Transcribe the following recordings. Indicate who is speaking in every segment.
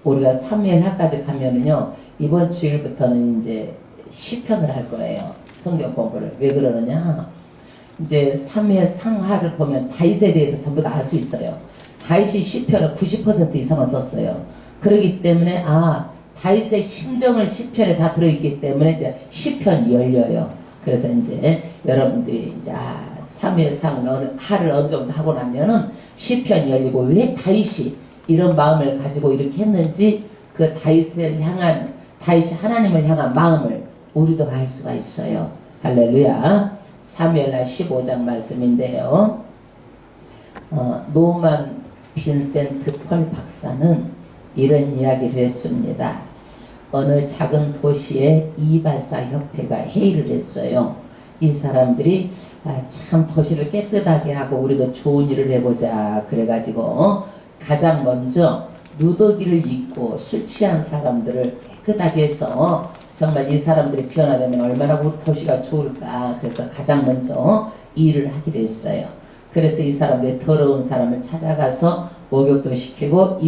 Speaker 1: 우리가 사무엘하까지 가면은요, 이번 주일부터는 이제 시편을 할 거예요. 성경 공부를. 왜 그러느냐? 이제 사무엘 상하를 보면 다윗에 대해서 전부 다 알 수 있어요. 다윗이 시편을 90% 이상을 썼어요. 그렇기 때문에 다윗의 심정을 시편에 다 들어있기 때문에 이제 시편이 열려요. 그래서 이제 여러분들이 이제 사무엘상 하를 어느 정도 하고 나면은 시편이 열리고, 왜 다윗이 이런 마음을 가지고 이렇게 했는지, 그 다윗이 하나님을 향한 마음을 우리도 알 수가 있어요. 할렐루야. 사무엘하 15장 말씀인데요. 노만 빈센트 펄 박사는 이런 이야기를 했습니다. 어느 작은 도시에 이발사 협회가 회의를 했어요. 이 사람들이 참 도시를 깨끗하게 하고 우리도 좋은 일을 해보자 그래가지고 가장 먼저 누더기를 입고 술 취한 사람들을 깨끗하게 해서 정말 이 사람들이 변화되면 얼마나 우리 도시가 좋을까. 그래서 가장 먼저 이 일을 하기로 했어요. 그래서 이 사람들이 더러운 사람을 찾아가서 목욕도 시키고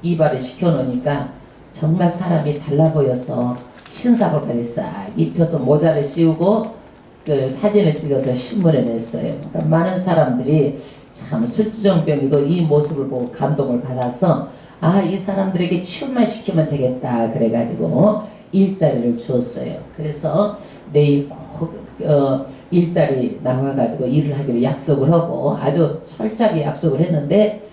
Speaker 1: 이발을 시켜놓으니까 정말 사람이 달라 보여서 신사복까지 싹 입혀서 모자를 씌우고 그 사진을 찍어서 신문에 냈어요. 그러니까 많은 사람들이 참 술주정병이도 이 모습을 보고 감동을 받아서 이 사람들에게 치유만 시키면 되겠다 그래가지고 일자리를 주었어요. 그래서 내일 꼭 일자리 나와가지고 일을 하기로 약속을 하고 아주 철저하게 약속을 했는데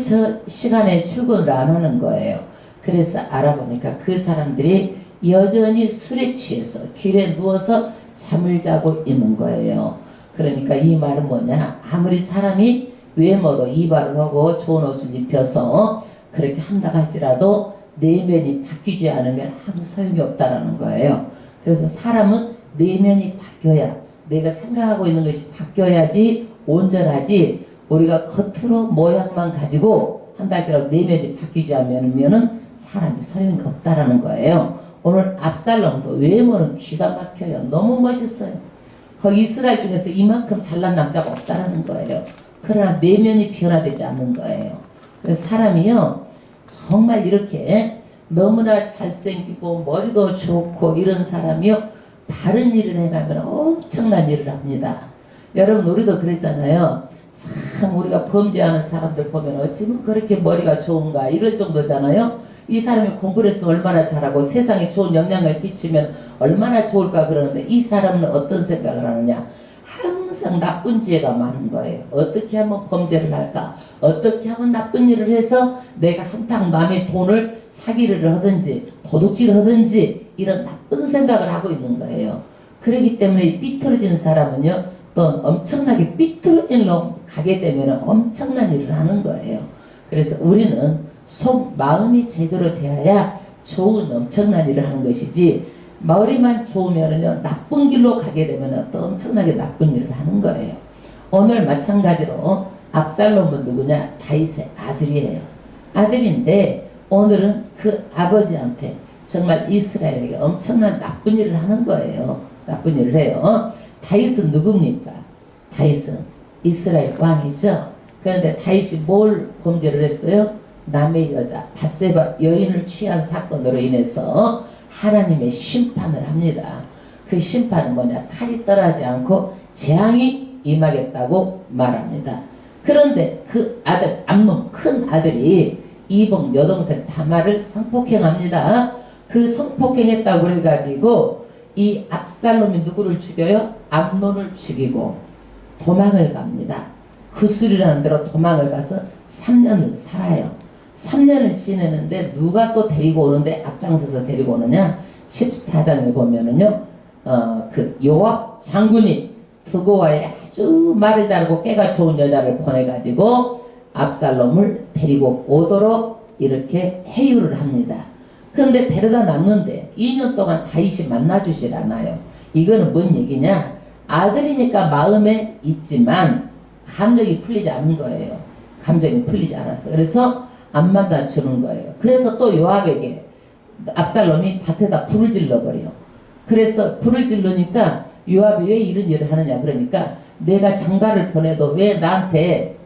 Speaker 1: 저 시간에 출근을 안 하는 거예요. 그래서 알아보니까 그 사람들이 여전히 술에 취해서 길에 누워서 잠을 자고 있는 거예요. 그러니까 이 말은 뭐냐, 아무리 사람이 외모로 이발을 하고 좋은 옷을 입혀서 그렇게 한다 할지라도 내면이 바뀌지 않으면 아무 소용이 없다라는 거예요. 그래서 사람은 내면이 바뀌어야, 내가 생각하고 있는 것이 바뀌어야지 온전하지, 우리가 겉으로 모양만 가지고 한다 할지라도 내면이 바뀌지 않으면은 사람이 소용이 없다라는 거예요. 오늘 압살롬도 외모는 기가 막혀요. 너무 멋있어요. 거기 이스라엘 중에서 이만큼 잘난 남자가 없다라는 거예요. 그러나 내면이 변화되지 않는 거예요. 그래서 사람이요, 정말 이렇게 너무나 잘생기고 머리도 좋고 이런 사람이요, 바른 일을 해가면 엄청난 일을 합니다. 여러분, 우리도 그러잖아요. 참 우리가 범죄하는 사람들 보면 어찌면 그렇게 머리가 좋은가 이럴 정도잖아요. 이 사람이 공부를 했으면 얼마나 잘하고 세상에 좋은 영향을 끼치면 얼마나 좋을까 그러는데, 이 사람은 어떤 생각을 하느냐, 항상 나쁜 지혜가 많은 거예요. 어떻게 하면 범죄를 할까, 어떻게 하면 나쁜 일을 해서 내가 한탕 남의 돈을 사기를 하든지 도둑질을 하든지 이런 나쁜 생각을 하고 있는 거예요. 그렇기 때문에 삐뚤어진 사람은요, 또 엄청나게 삐뚤어진 로 가게 되면 엄청난 일을 하는 거예요. 그래서 우리는 속 마음이 제대로 되어야 좋은 엄청난 일을 하는 것이지, 머리만 좋으면은요 나쁜 길로 가게 되면 또 엄청나게 나쁜 일을 하는 거예요. 오늘 마찬가지로 압살롬은 누구냐, 다윗의 아들이에요. 아들인데 오늘은 그 아버지한테 정말 이스라엘에게 엄청난 나쁜 일을 하는 거예요. 나쁜 일을 해요. 다윗은 누굽니까? 다윗은 이스라엘 왕이죠. 그런데 다윗이 뭘 범죄를 했어요? 남의 여자 밧세바 여인을 취한 사건으로 인해서 하나님의 심판을 합니다. 그 심판은 뭐냐, 칼이 떠나지 않고 재앙이 임하겠다고 말합니다. 그런데 그 아들 암논, 큰 아들이 이복 여동생 다말을 성폭행합니다. 그 성폭행했다고 그래가지고 이 압살롬이 누구를 죽여요? 암논을 죽이고 도망을 갑니다. 구술이라는 데로 도망을 가서 3년을 살아요. 3년을 지내는데 누가 또 데리고 오는데 앞장서서 데리고 오느냐, 14장에 보면은요, 그 요압 장군이 드고아에 아주 말을 잘하고 깨가 좋은 여자를 보내가지고 압살롬을 데리고 오도록 이렇게 회유를 합니다. 그런데 데려다 놨는데 2년 동안 다윗이 만나주질 않아요. 이거는 뭔 얘기냐, 아들이니까 마음에 있지만 감정이 풀리지 않은 거예요. 감정이 풀리지 않았어. 그래서 안 만나주는 거예요. 그래서 또 요압에게 압살롬이 밭에다 불을 질러버려. 그래서 불을 질르니까 요압이 왜 이런 일을 하느냐, 그러니까 내가 장가를 보내도 왜 나한테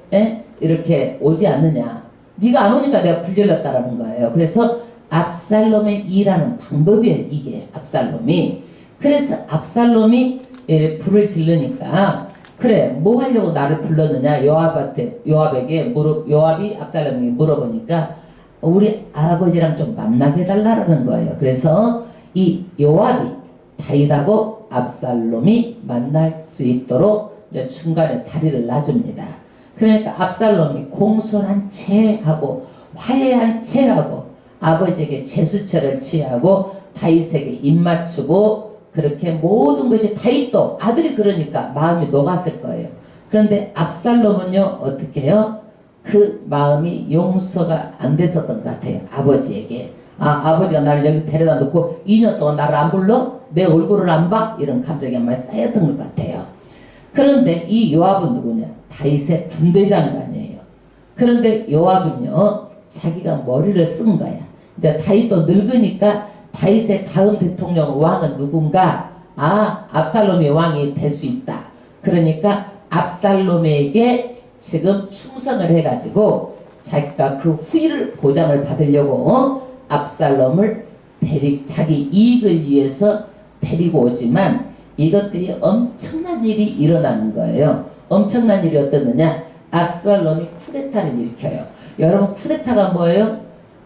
Speaker 1: 이렇게 오지 않느냐, 네가 안 오니까 내가 불질렀다라는 거예요. 그래서 압살롬의 일하는 방법이에요. 이게 압살롬이. 그래서 압살롬이 불을 지르니까 그래 뭐 하려고 나를 불렀느냐 요압이 압살롬에게 물어보니까 우리 아버지랑 좀 만나게 해달라는 거예요. 그래서 이 요압이 다윗하고 압살롬이 만날 수 있도록 이제 중간에 다리를 놔줍니다. 그러니까 압살롬이 공손한 체하고 화해한 체하고 아버지에게 제수처를 취하고 다윗에게 입맞추고 그렇게 모든 것이 다윗도 아들이 그러니까 마음이 녹았을 거예요. 그런데 압살롬은요 어떻게 해요? 그 마음이 용서가 안 됐었던 것 같아요. 아버지에게. 아버지가 나를 여기 데려다 놓고 2년 동안 나를 안 불러? 내 얼굴을 안 봐? 이런 감정이 아마 쌓였던 것 같아요. 그런데 이 요압은 누구냐? 다윗의 군대장관이에요. 그런데 요압은요 자기가 머리를 쓴 거야. 이제 다윗도 늙으니까 다윗의 다음 대통령 왕은 누군가? 압살롬이 왕이 될 수 있다. 그러니까 압살롬에게 지금 충성을 해가지고 자기가 그 후위를 보장을 받으려고 압살롬을 자기 이익을 위해서 데리고 오지만 이것들이 엄청난 일이 일어나는 거예요. 엄청난 일이 어떻느냐? 압살롬이 쿠데타를 일으켜요. 여러분 쿠데타가 뭐예요?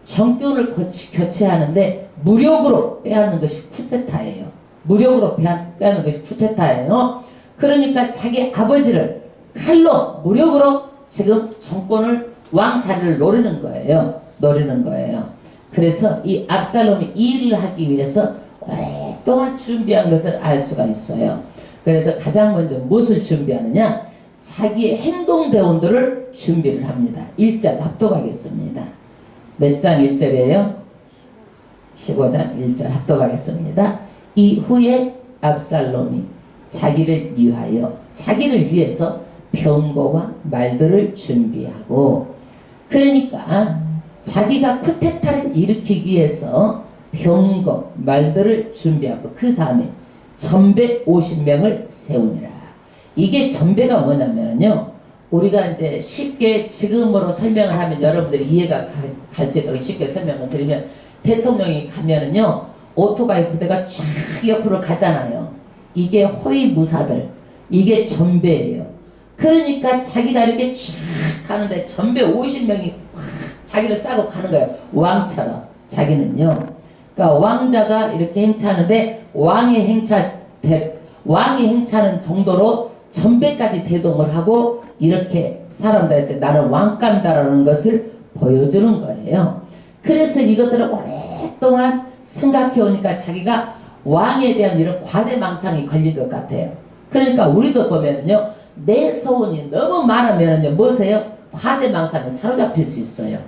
Speaker 1: 정권을 교체하는데 무력으로 빼앗는 것이 쿠데타예요. 무력으로 빼앗는 것이 쿠데타예요. 그러니까 자기 아버지를 칼로 무력으로 지금 정권을 왕 자리를 노리는 거예요. 그래서 이 압살롬이 이 일을 하기 위해서 오랫동안 준비한 것을 알 수가 있어요. 그래서 가장 먼저 무엇을 준비하느냐? 자기의 행동대원들을 준비를 합니다. 1절 합독하겠습니다. 몇 장 1절이에요? 15장 1절 합독하겠습니다. 이후에 압살롬이 자기를 위해서 병거와 말들을 준비하고 그러니까 자기가 쿠데타를 일으키기 위해서 병거, 말들을 준비하고 그 다음에 전배 50명을 세우니라. 이게 전배가 뭐냐면요. 우리가 이제 쉽게 지금으로 설명을 하면 여러분들이 이해가 갈 수 있도록 쉽게 설명을 드리면 대통령이 가면은요. 오토바이 부대가 쫙 옆으로 가잖아요. 이게 호위무사들. 이게 전배예요. 그러니까 자기가 이렇게 쫙 가는데 전배 50명이 자기를 싸고 가는 거예요. 왕처럼. 자기는요. 그러니까 왕자가 이렇게 행차하는데 왕이 행차하는 정도로 전배까지 대동을 하고 이렇게 사람들한테 나는 왕감이다라는 것을 보여주는 거예요. 그래서 이것들을 오랫동안 생각해 오니까 자기가 왕에 대한 이런 과대망상이 걸린 것 같아요. 그러니까 우리도 보면은요, 내 소원이 너무 많으면은요, 뭐세요? 과대망상에 사로잡힐 수 있어요.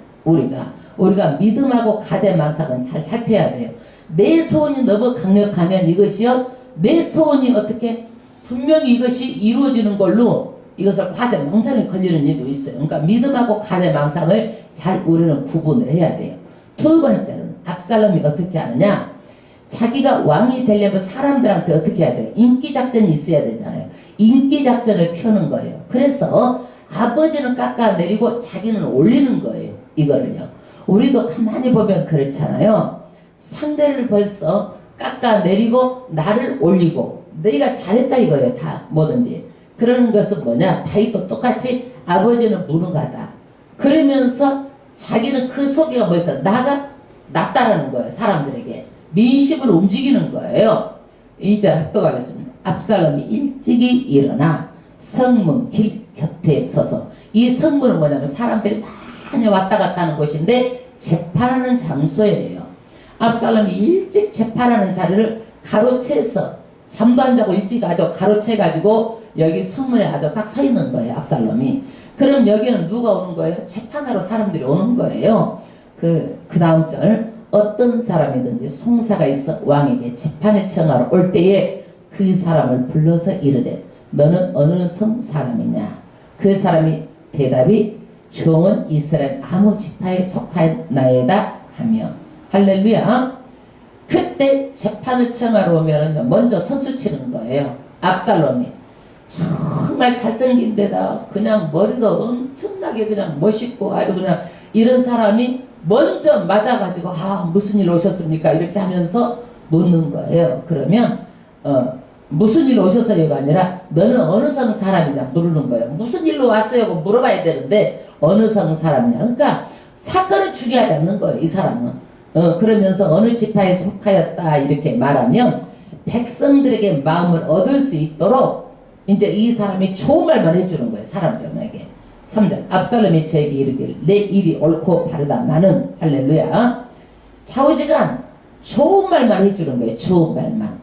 Speaker 1: 우리가 믿음하고 과대망상은 잘 살펴야 돼요. 내 소원이 너무 강력하면 이것이요, 내 소원이 어떻게 분명히 이것이 이루어지는 걸로 이것을 과대망상에 걸리는 일도 있어요. 그러니까 믿음하고 과대망상을 잘 우리는 구분을 해야 돼요. 두 번째는 압살롬이 어떻게 하느냐? 자기가 왕이 되려면 사람들한테 어떻게 해야 돼요? 인기작전이 있어야 되잖아요. 인기작전을 펴는 거예요. 그래서 아버지는 깎아내리고 자기는 올리는 거예요. 이거를요. 우리도 가만히 보면 그렇잖아요. 상대를 벌써 깎아내리고 나를 올리고 너희가 잘했다 이거예요. 다 뭐든지. 그러는 것은 뭐냐? 다윗도 똑같이 아버지는 무능하다. 그러면서 자기는 그 속에가 뭐였어? 나가 낫다라는 거예요. 사람들에게. 민심을 움직이는 거예요. 이제 합독하겠습니다. 압살롬이 일찍이 일어나 성문 길 곁에 서서, 이 성문은 뭐냐면 사람들이 많이 왔다 갔다 하는 곳인데 재판하는 장소예요. 압살롬이 일찍 재판하는 자리를 가로채서 잠도 안 자고 일찍 아주 가로채가지고 여기 성문에 아주 딱 서 있는 거예요. 압살롬이. 그럼 여기는 누가 오는 거예요? 재판하러 사람들이 오는 거예요. 그 다음 절, 어떤 사람이든지 송사가 있어 왕에게 재판을 청하러 올 때에 그 사람을 불러서 이르되 너는 어느 성 사람이냐? 그 사람이 대답이 종은 이스라엘 아무 지파에 속하나이다 하며, 할렐루야. 그때 재판을 청하러 오면 먼저 선수 치는 거예요. 압살롬이 정말 잘생긴 데다 그냥 머리가 엄청나게 그냥 멋있고 아주 그냥 이런 사람이 먼저 맞아가지고 무슨 일 오셨습니까? 이렇게 하면서 묻는 거예요. 그러면 무슨 일 오셨어요가 아니라 너는 어느 성 사람이냐 물는 거예요. 무슨 일로 왔어요? 물어봐야 되는데 어느 성 사람이냐. 그러니까 사건을 중요하지 않는 거예요. 이 사람은. 그러면서 어느 지파에 속하였다 이렇게 말하면 백성들에게 마음을 얻을 수 있도록 이제 이 사람이 좋은 말만 해주는 거예요. 사람들에게. 3절 압살롬이 저에게 이르기를 내 일이 옳고 바르다 나는 할렐루야 좌우지간 좋은 말만 해주는 거예요. 좋은 말만.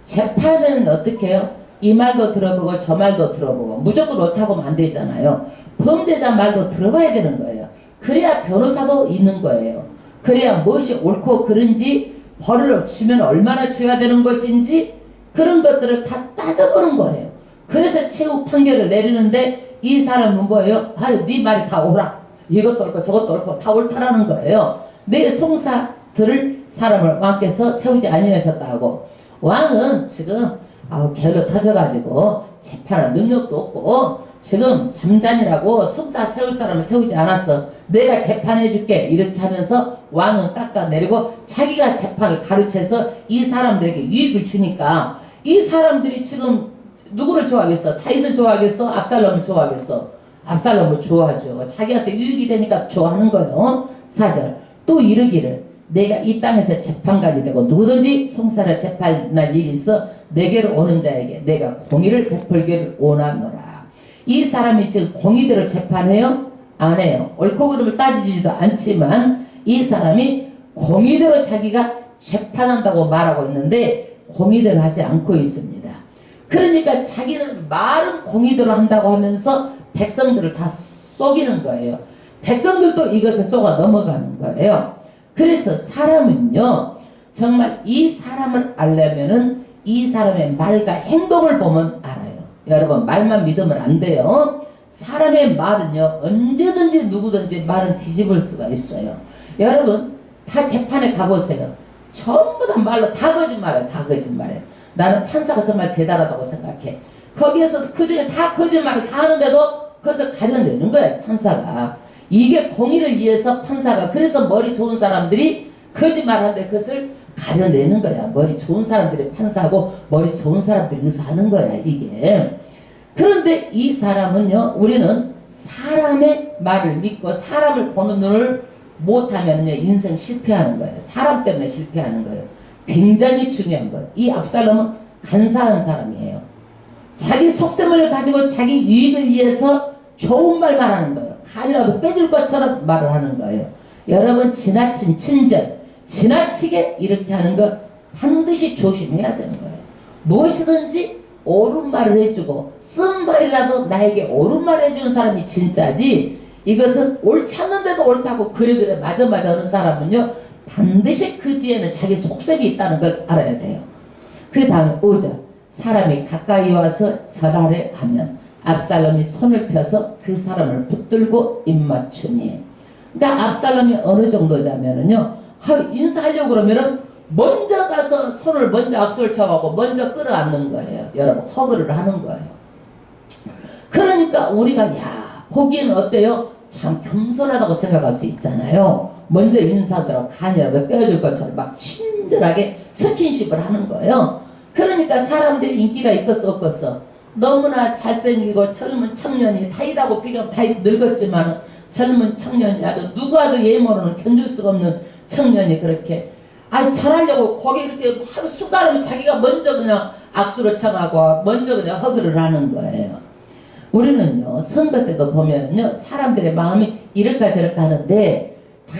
Speaker 1: 재판은 어떻게 해요? 이 말도 들어보고 저 말도 들어보고 무조건 옳다고 하면 안 되잖아요. 범죄자 말도 들어봐야 되는 거예요. 그래야 변호사도 있는 거예요. 그래야 무엇이 옳고 그른지 벌을 주면 얼마나 줘야 되는 것인지 그런 것들을 다 따져보는 거예요. 그래서 최후 판결을 내리는데 이 사람은 뭐예요? 네 말이 다 옳아. 이것도 옳고 저것도 옳고 다 옳다라는 거예요. 내 송사들을 사람을 왕께서 세우지 아니하셨다 하고 왕은 지금 게을러 터져가지고 재판할 능력도 없고 지금 잠잔이라고 송사 세울 사람을 세우지 않았어. 내가 재판해줄게 이렇게 하면서 왕은 깎아내리고 자기가 재판을 가르쳐서 이 사람들에게 유익을 주니까 이 사람들이 지금 누구를 좋아하겠어? 다윗을 좋아하겠어? 압살롬을 좋아하겠어? 압살롬을 좋아하죠. 자기한테 유익이 되니까 좋아하는 거예요. 4절 또 이르기를 내가 이 땅에서 재판관이 되고 누구든지 송사를 재판할 일이 있어 내게로 오는 자에게 내가 공의를 베풀기를 원하노라. 이 사람이 지금 공의대로 재판해요? 안 해요. 옳고 그름을 따지지도 않지만 이 사람이 공의대로 자기가 재판한다고 말하고 있는데 공의대로 하지 않고 있습니다. 그러니까 자기는 말은 공의대로 한다고 하면서 백성들을 다 속이는 거예요. 백성들도 이것에 속아 넘어가는 거예요. 그래서 사람은요 정말 이 사람을 알려면은 이 사람의 말과 행동을 보면 알아요. 여러분 말만 믿으면 안 돼요. 사람의 말은요 언제든지 누구든지 말은 뒤집을 수가 있어요. 여러분 다 재판에 가보세요. 전부 다 말로 다 거짓말해요. 다 거짓말해요. 나는 판사가 정말 대단하다고 생각해. 거기에서 그중에 다 거짓말을 다 하는데도 그것을 가려내는 거예요. 판사가. 이게 공의를 위해서 판사가 그래서 머리 좋은 사람들이 거짓말하는데 그것을 가려내는 거야. 머리 좋은 사람들이 판사하고 머리 좋은 사람들이 의사하는 거야. 이게. 그런데 이 사람은요 우리는 사람의 말을 믿고 사람을 보는 눈을 못하면요 인생 실패하는 거예요. 사람 때문에 실패하는 거예요. 굉장히 중요한 거예요. 이 압살롬은 간사한 사람이에요. 자기 속셈을 가지고 자기 유익을 위해서 좋은 말만 하는 거예요. 간이라도 빼줄 것처럼 말을 하는 거예요. 여러분 지나친 친절, 지나치게 이렇게 하는 거 반드시 조심해야 되는 거예요. 무엇이든지 옳은 말을 해주고 쓴 말이라도 나에게 옳은 말을 해주는 사람이 진짜지 이것은 옳지 않는데도 옳다고 그래 맞아 하는 사람은요 반드시 그 뒤에는 자기 속셈이 있다는 걸 알아야 돼요. 그 다음에 5절 사람이 가까이 와서 절하려 하면 압살롬이 손을 펴서 그 사람을 붙들고 입맞추니 그러니까 압살롬이 어느 정도냐면은요 인사하려고 그러면은 먼저 가서 손을 먼저 악수를 쳐가고 먼저 끌어안는 거예요. 여러분 허그를 하는 거예요. 그러니까 우리가 보기에는 어때요? 참 겸손하다고 생각할 수 있잖아요. 먼저 인사들하고 간이라도 빼줄 것처럼 막 친절하게 스킨십을 하는 거예요. 그러니까 사람들이 인기가 있겠어 없겠어? 너무나 잘생기고 젊은 청년이 다윗하고 비교하면 다윗이 늙었지만 젊은 청년이 아주 누구와도 예모로는 견줄 수가 없는 청년이 그렇게 절하려고 거기 이렇게 하루 순간에 자기가 먼저 그냥 악수를 청하고 먼저 그냥 허그를 하는 거예요. 우리는요 선거 때도 보면요 사람들의 마음이 이럴까 저럴까 하는데 다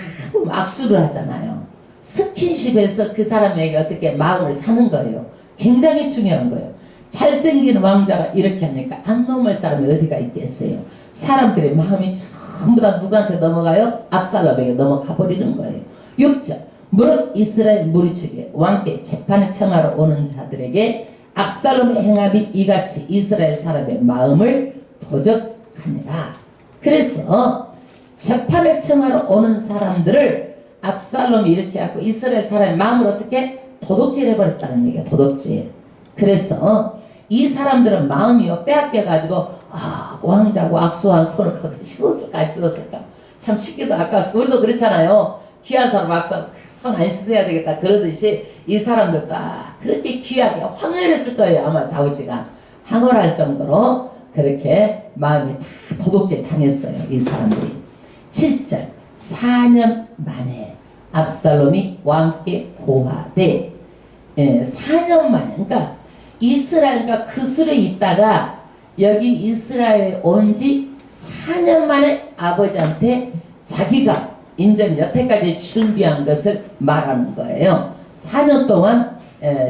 Speaker 1: 악수를 하잖아요. 스킨십에서 그 사람에게 어떻게 마음을 사는 거예요. 굉장히 중요한 거예요. 잘생긴 왕자가 이렇게 하니까 안 넘을 사람이 어디가 있겠어요. 사람들의 마음이 전부 다 누구한테 넘어가요? 압살롬에게 넘어가 버리는 거예요. 6절 무릇 이스라엘 무리중에 왕께 재판을 청하러 오는 자들에게 압살롬의 행함이 이같이 이스라엘 사람의 마음을 도적하니라. 그래서 재판을 청하러 오는 사람들을 압살롬이 이렇게 하고 이스라엘 사람의 마음을 어떻게 도둑질해버렸다는 얘기야. 도둑질. 그래서 이 사람들은 마음이요 빼앗겨가지고 왕자고 악수한 손을 커서 씻었을까 씻었을까 참 씻기도 아까워서 우리도 그렇잖아요. 귀한 사람 막상 손 안 씻어야 되겠다 그러듯이 이 사람들도 그렇게 귀하게 황홀했을 거예요. 아마 좌우지가 황홀할 정도로 그렇게 마음이 다 도둑질 당했어요. 이 사람들이. 7절 4년 만에 압살롬이 왕께 고하되 4년 만에 그러니까 이스라엘 그러니까 그술에 있다가 여기 이스라엘에 온 지 4년 만에 아버지한테 자기가 인전 여태까지 준비한 것을 말하는 거예요. 4년 동안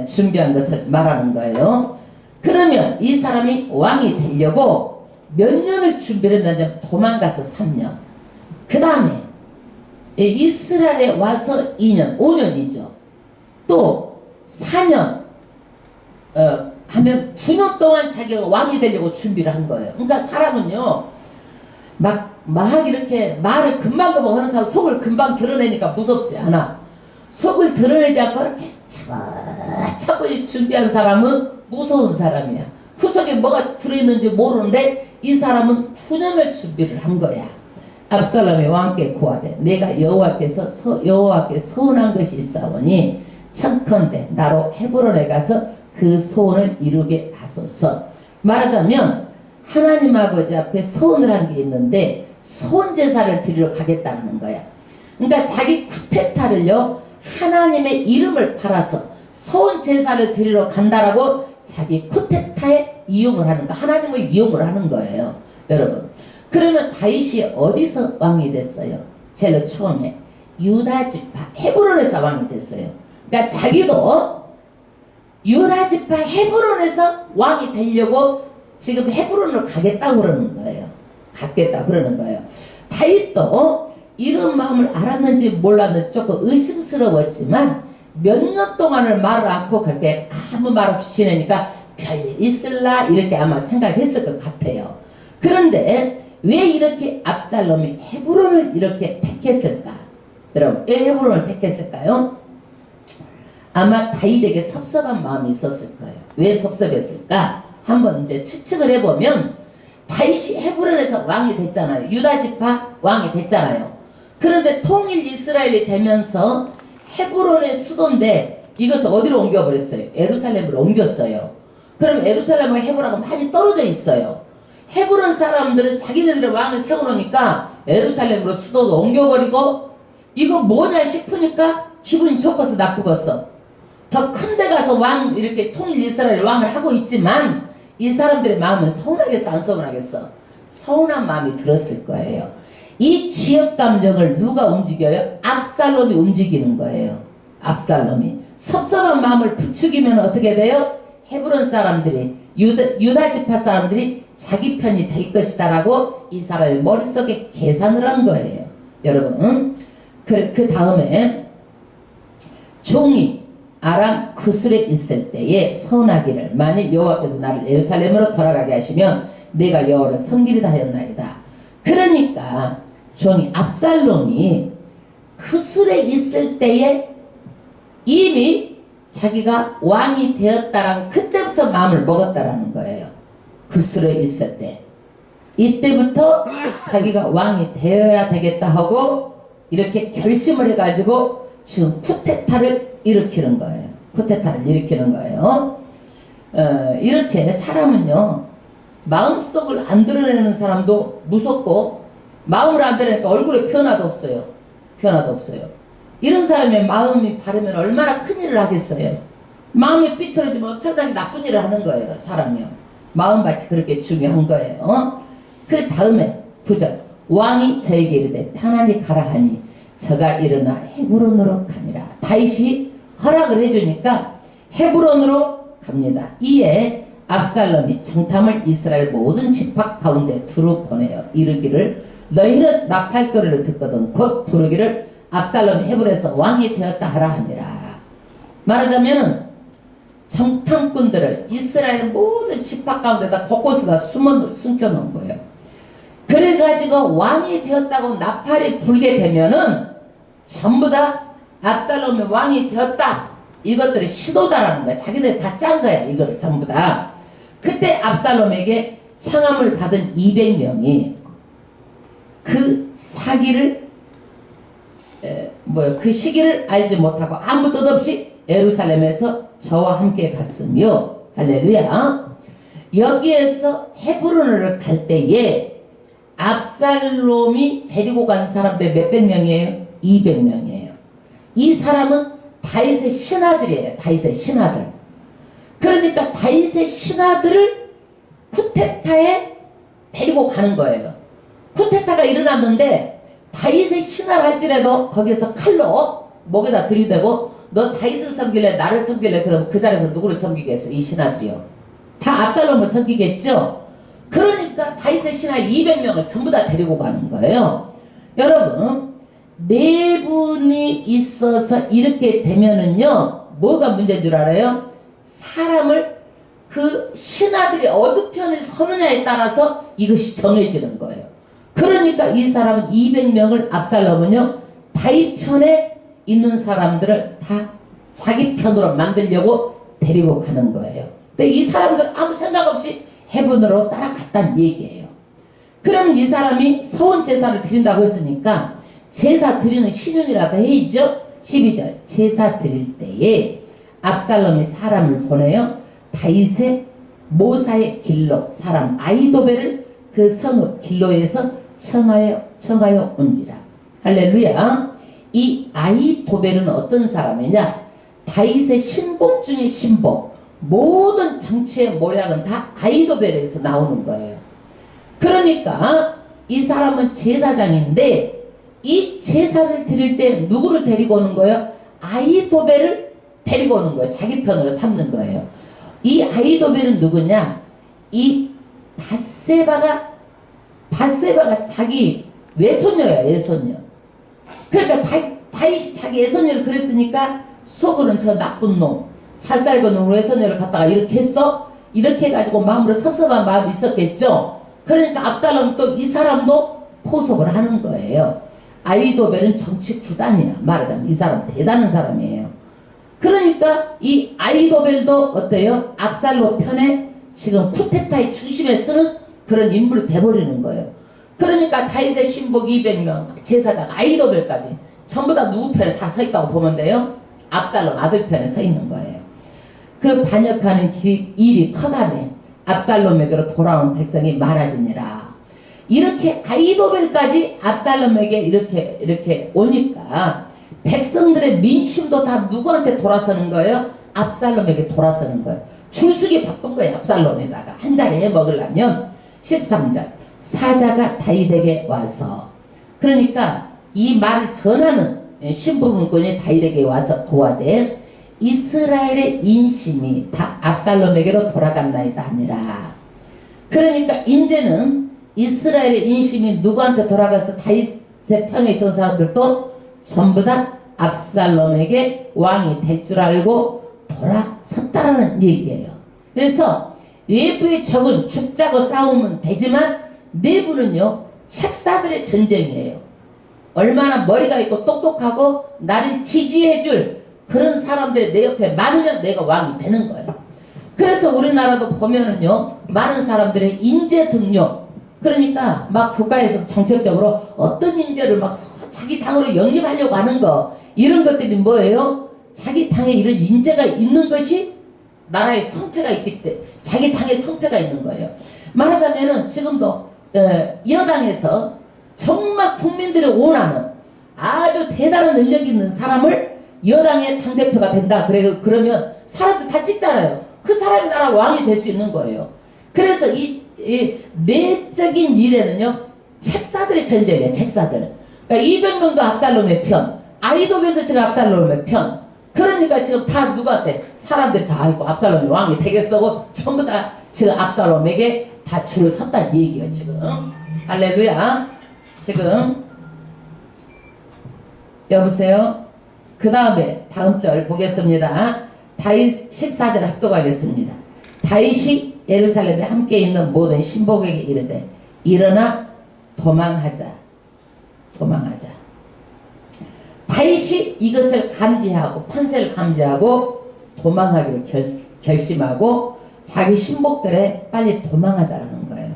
Speaker 1: 준비한 것을 말하는 거예요. 그러면 이 사람이 왕이 되려고 몇 년을 준비를 했냐면 도망가서 3년. 그 다음에 이스라엘에 와서 2년, 5년이죠. 또 4년 하면 9년 동안 자기가 왕이 되려고 준비를 한 거예요. 그러니까 사람은요 막 이렇게 말을 금방금방 하는 사람 속을 금방 드러내니까 무섭지 않아. 속을 드러내지 않고 이렇게 차분히 준비한 사람은 무서운 사람이야. 그 속에 뭐가 들어있는지 모르는데 이 사람은 9년을 준비를 한 거야. 압살롬이 왕께 고하되 내가 여호와께 서운한 것이 있사오니 청컨대 나로 헤브론에 가서 그 소원을 이루게 하소서. 말하자면 하나님 아버지 앞에 소원을 한 게 있는데 소원 제사를 드리러 가겠다는 거야. 그러니까 자기 쿠데타를요 하나님의 이름을 팔아서 소원 제사를 드리러 간다라고 자기 쿠데타에 이용을 하는 거, 하나님을 이용을 하는 거예요, 여러분. 그러면 다윗이 어디서 왕이 됐어요? 제일 처음에 유다 지파 헤브론에서 왕이 됐어요. 그러니까 자기도 유다 지파 헤브론에서 왕이 되려고 지금 헤브론을 가겠다고 그러는 거예요. 갔겠다 그러는 거예요. 다윗도 이런 마음을 알았는지 몰랐는지 조금 의심스러웠지만 몇 년 동안을 말을 않고 그렇게 아무 말 없이 지내니까 별일 있을라 이렇게 아마 생각했을 것 같아요. 그런데 왜 이렇게 압살롬이 헤브론을 이렇게 택했을까? 여러분 왜 헤브론을 택했을까요? 아마 다윗에게 섭섭한 마음이 있었을 거예요. 왜 섭섭했을까? 한번 이제 추측을 해보면 다윗이 헤브론에서 왕이 됐잖아요. 유다 지파 왕이 됐잖아요. 그런데 통일 이스라엘이 되면서 헤브론의 수도인데 이것을 어디로 옮겨버렸어요? 예루살렘으로 옮겼어요. 그럼 예루살렘과 헤브론하고 많이 떨어져 있어요. 헤브론 사람들은 자기네들의 왕을 세워놓으니까 예루살렘으로 수도도 옮겨버리고 이거 뭐냐 싶으니까 기분이 좋겠어 나쁘겠어. 더 큰 데 가서 왕 이렇게 통일 이스라엘 왕을 하고 있지만 이 사람들의 마음은 서운하겠어 안 서운하겠어? 서운한 마음이 들었을 거예요. 이 지역 감정을 누가 움직여요? 압살롬이 움직이는 거예요. 압살롬이 섭섭한 마음을 부추기면 어떻게 돼요? 헤브론 사람들이 유다 지파 사람들이 자기 편이 될 것이다 라고 이 사람의 머릿속에 계산을 한 거예요. 여러분 그 다음에 종이 아람 그술에 있을 때에 선하기를 만일 여호와께서 나를 예루살렘으로 돌아가게 하시면 내가 여호와를 섬기리다 하였나이다. 그러니까 종이 압살롬이 그술에 있을 때에 이미 자기가 왕이 되었다라는 그때부터 마음을 먹었다라는 거예요. 그술에 있을 때 이때부터 자기가 왕이 되어야 되겠다 하고 이렇게 결심을 해가지고 지금 쿠데타를 일으키는 거예요. 쿠데타를 일으키는 거예요. 이렇게 사람은요 마음속을 안 드러내는 사람도 무섭고 마음을 안 드러내니까 얼굴에 변화도 없어요. 변화도 없어요. 이런 사람의 마음이 바르면 얼마나 큰일을 하겠어요. 마음이 삐뚤어지면 엄청나게 나쁜 일을 하는 거예요. 사람이요. 마음밭이 그렇게 중요한 거예요. 그 다음에 9절 왕이 저에게 이르되 편안히 가라 하니 저가 일어나 헤브론으로 가니라. 다윗이 허락을 해주니까 헤브론으로 갑니다. 이에 압살롬이 정탐을 이스라엘 모든 지파 가운데 두루 보내어 이르기를 너희는 나팔 소리를 듣거든 곧 부르기를 압살롬이 헤브론에서 왕이 되었다 하라 하니라. 말하자면 정탐꾼들을 이스라엘 모든 지파 가운데다 곳곳에다 숨겨놓은 거예요. 그래가지고 왕이 되었다고 나팔이 불게 되면은 전부 다 압살롬이 왕이 되었다 이것들이 시도다라는 거야. 자기들이 다 짠 거야. 이거를 전부 다. 그때 압살롬에게 청함을 받은 200명이 그 사기를 그 시기를 알지 못하고 아무 뜻 없이 예루살렘에서 저와 함께 갔으며 할렐루야. 여기에서 헤브론을 갈 때에 압살롬이 데리고 간 사람들 몇백 명이에요? 200명이에요. 이 사람은 다윗의 신하들이에요. 다윗의 신하들. 그러니까 다윗의 신하들을 쿠데타에 데리고 가는 거예요. 쿠데타가 일어났는데 다윗의 신하를 할지라도 거기서 칼로 목에다 들이대고 너 다윗을 섬길래 나를 섬길래 그럼 그 자리에서 누구를 섬기겠어? 이 신하들이요. 다 압살롬을 섬기겠죠. 그러니까 다윗의 신하 200명을 전부 다 데리고 가는 거예요. 여러분 네 분이 있어서 이렇게 되면은요 뭐가 문제인 줄 알아요? 사람을 그 신하들이 어느 편에 서느냐에 따라서 이것이 정해지는 거예요. 그러니까 이 사람은 200명을 압살롬은요 다윗 편에 있는 사람들을 다 자기 편으로 만들려고 데리고 가는 거예요. 근데 이 사람들 아무 생각 없이 헤브론으로 따라갔다는 얘기예요. 그럼 이 사람이 서원 제사를 드린다고 했으니까 제사 드리는 신용이라도 해야죠. 12절 제사 드릴 때에 압살롬이 사람을 보내요. 다윗의 모사의 길로 사람 아히도벨을 그 성읍 길로에서 청하여 온지라. 할렐루야. 이 아히도벨은 어떤 사람이냐? 다윗의 신복 중에 신복. 모든 정치의 모략은 다 아히도벨에서 나오는 거예요. 그러니까 이 사람은 제사장인데 이 제사를 드릴 때 누구를 데리고 오는 거예요? 아히도벨을 데리고 오는 거예요. 자기 편으로 삼는 거예요. 이 아히도벨은 누구냐? 이 밧세바가 자기 외손녀예요. 외손녀. 그러니까 다윗이 자기 외손녀를 그랬으니까 속으로는 저 나쁜 놈 찰쌀거는 외손녀를 갖다가 이렇게 했어? 이렇게 해가지고 마음으로 섭섭한 마음이 있었겠죠. 그러니까 압살롬 또 이 사람도 포섭을 하는 거예요. 아히도벨은 정치 구단이야. 말하자면 이 사람 대단한 사람이에요. 그러니까 이 아히도벨도 어때요? 압살롬 편에 지금 쿠데타의 중심에 서는 그런 인물이 돼버리는 거예요. 그러니까 다윗의 신복 200명 제사장 아히도벨까지 전부 다 누구 편에 다 서 있다고 보면 돼요? 압살롬 아들 편에 서 있는 거예요. 그 반역하는 일이 커가며 압살롬에게로 돌아온 백성이 많아지니라. 이렇게 아히도벨까지 압살롬에게 이렇게 오니까 백성들의 민심도 다 누구한테 돌아서는 거예요? 압살롬에게 돌아서는 거예요. 줄수기 바쁜 거예요. 압살롬에다가 한 자리 해 먹으려면. 13절 사자가 다윗에게 와서, 그러니까 이 말을 전하는 신부문꾼이 다윗에게 와서 고하되 이스라엘의 인심이 다 압살롬에게로 돌아갔나이다 하니라. 그러니까 이제는 이스라엘의 인심이 누구한테 돌아가서 다윗의 편에 있던 사람들도 전부 다 압살롬에게 왕이 될 줄 알고 돌아섰다라는 얘기예요. 그래서 외부의 적은 죽자고 싸우면 되지만 내부는요 책사들의 전쟁이에요. 얼마나 머리가 있고 똑똑하고 나를 지지해줄 그런 사람들이 내 옆에 많으면 내가 왕이 되는 거예요. 그래서 우리나라도 보면은요 많은 사람들의 인재 등용, 그러니까 막 국가에서 정책적으로 어떤 인재를 막 자기 당으로 영입하려고 하는 거, 이런 것들이 뭐예요? 자기 당에 이런 인재가 있는 것이 나라의 성패가 있기 때문에 자기 당의 성패가 있는 거예요. 말하자면은 지금도 여당에서 정말 국민들이 원하는 아주 대단한 능력 있는 사람을 여당의 당대표가 된다. 그러면 사람들 다 찍잖아요. 그 사람이 나라 왕이 될 수 있는 거예요. 그래서 이 내적인 일에는요 책사들의 전쟁이에요. 책사들. 그러니까 200명도 압살롬의 편, 아히도벨도 지금 압살롬의 편. 그러니까 지금 다 누구한테 사람들이 다 알고 압살롬이 왕이 되겠어고 전부 다 지금 압살롬에게 다 줄을 섰다는 얘기예요. 지금 할렐루야. 지금 여보세요. 그 다음에 다음 절 보겠습니다. 다윗 14절 합독하겠습니다. 다윗이 예루살렘에 함께 있는 모든 신복에게 이르되 일어나 도망하자. 다윗이 이것을 감지하고 판세를 감지하고 도망하기를 결심하고 자기 신복들에 빨리 도망하자라는 거예요.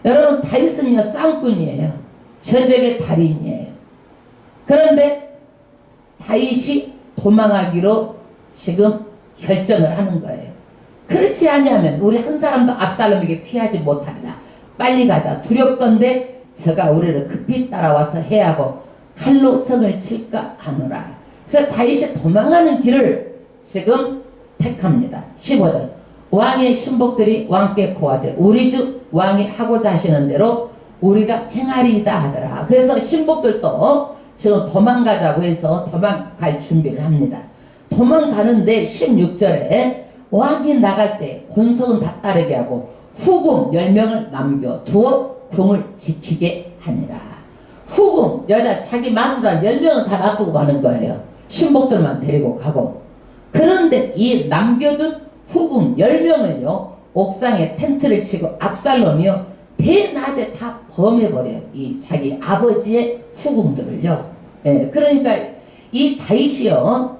Speaker 1: 여러분 다윗은요 싸움꾼이에요. 전적의 달인이에요. 그런데 다윗이 도망하기로 지금 결정을 하는 거예요. 그렇지 아니하면 우리 한 사람도 압살롬에게 피하지 못하리라. 빨리 가자. 두렵건대 저가 우리를 급히 따라와서 해하고 칼로 성을 칠까 하노라. 그래서 다윗이 도망하는 길을 지금 택합니다. 15절 왕의 신복들이 왕께 고하되 우리 주 왕이 하고자 하시는 대로 우리가 행하리이다 하더라. 그래서 신복들도 지금 도망가자고 해서 도망갈 준비를 합니다. 도망가는데 16절에 왕이 나갈 때 권속은 다 따르게 하고 후궁 10명을 남겨두어 궁을 지키게 하니라. 후궁 여자 자기 마누라 10명은 다 놔두고 가는 거예요. 신복들만 데리고 가고. 그런데 이 남겨둔 후궁 10명을요 옥상에 텐트를 치고 압살롬이요 대낮에 다 범해버려요. 이 자기 아버지의 후궁들을요. 예, 그러니까 이 다윗이요